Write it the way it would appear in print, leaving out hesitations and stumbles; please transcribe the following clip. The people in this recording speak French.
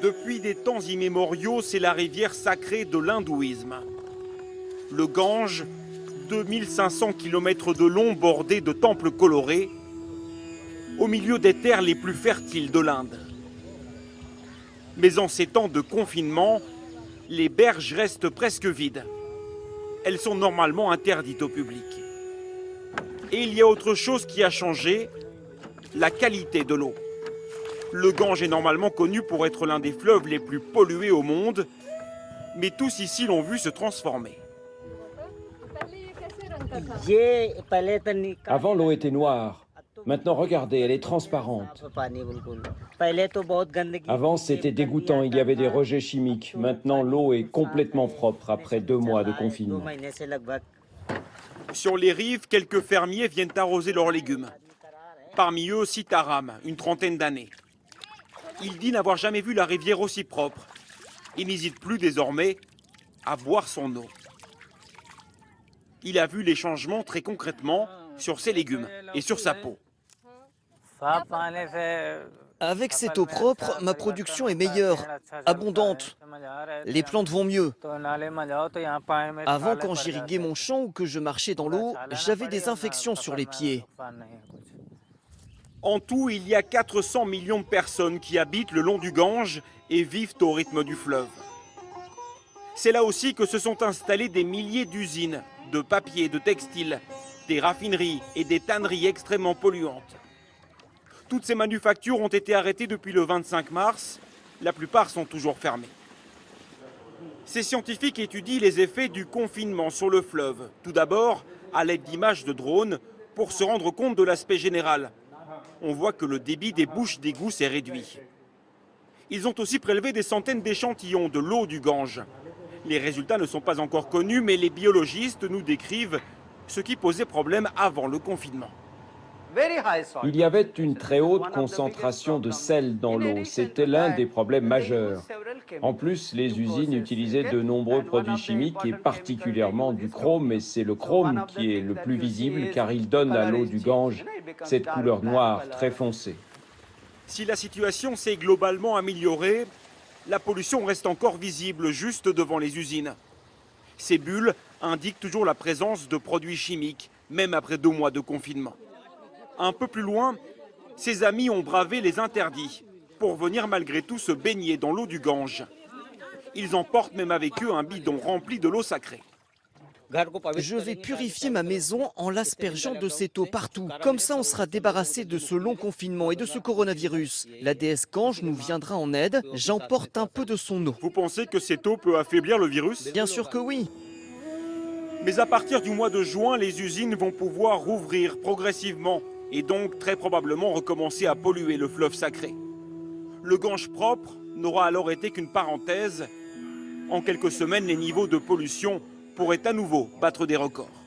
Depuis des temps immémoriaux, c'est la rivière sacrée de l'hindouisme. Le Gange, 2500 km de long bordé de temples colorés, au milieu des terres les plus fertiles de l'Inde. Mais en ces temps de confinement, les berges restent presque vides. Elles sont normalement interdites au public. Et il y a autre chose qui a changé, la qualité de l'eau. Le Gange est normalement connu pour être l'un des fleuves les plus pollués au monde, mais tous ici l'ont vu se transformer. Avant, l'eau était noire. Maintenant, regardez, elle est transparente. Avant, c'était dégoûtant, il y avait des rejets chimiques. Maintenant, l'eau est complètement propre après 2 mois de confinement. Sur les rives, quelques fermiers viennent arroser leurs légumes. Parmi eux, Sitaram, une trentaine d'années. Il dit n'avoir jamais vu la rivière aussi propre. Il n'hésite plus désormais à boire son eau. Il a vu les changements très concrètement sur ses légumes et sur sa peau. Avec cette eau propre, ma production est meilleure, abondante. Les plantes vont mieux. Avant, quand j'irriguais mon champ ou que je marchais dans l'eau, j'avais des infections sur les pieds. En tout, il y a 400 millions de personnes qui habitent le long du Gange et vivent au rythme du fleuve. C'est là aussi que se sont installées des milliers d'usines de papier, de textiles, des raffineries et des tanneries extrêmement polluantes. Toutes ces manufactures ont été arrêtées depuis le 25 mars. La plupart sont toujours fermées. Ces scientifiques étudient les effets du confinement sur le fleuve. Tout d'abord, à l'aide d'images de drones, pour se rendre compte de l'aspect général. On voit que le débit des bouches d'égout s'est réduit. Ils ont aussi prélevé des centaines d'échantillons de l'eau du Gange. Les résultats ne sont pas encore connus, mais les biologistes nous décrivent ce qui posait problème avant le confinement. Il y avait une très haute concentration de sel dans l'eau. C'était l'un des problèmes majeurs. En plus, les usines utilisaient de nombreux produits chimiques et particulièrement du chrome. Et c'est le chrome qui est le plus visible car il donne à l'eau du Gange cette couleur noire très foncée. Si la situation s'est globalement améliorée, la pollution reste encore visible juste devant les usines. Ces bulles indiquent toujours la présence de produits chimiques, même après 2 mois de confinement. Un peu plus loin, ses amis ont bravé les interdits pour venir malgré tout se baigner dans l'eau du Gange. Ils emportent même avec eux un bidon rempli de l'eau sacrée. Je vais purifier ma maison en l'aspergeant de cette eau partout. Comme ça, on sera débarrassé de ce long confinement et de ce coronavirus. La déesse Gange nous viendra en aide. J'emporte un peu de son eau. Vous pensez que cette eau peut affaiblir le virus? Bien sûr que oui. Mais à partir du mois de juin, les usines vont pouvoir rouvrir progressivement et donc très probablement recommencer à polluer le fleuve sacré. Le Gange propre n'aura alors été qu'une parenthèse. En quelques semaines, les niveaux de pollution pourraient à nouveau battre des records.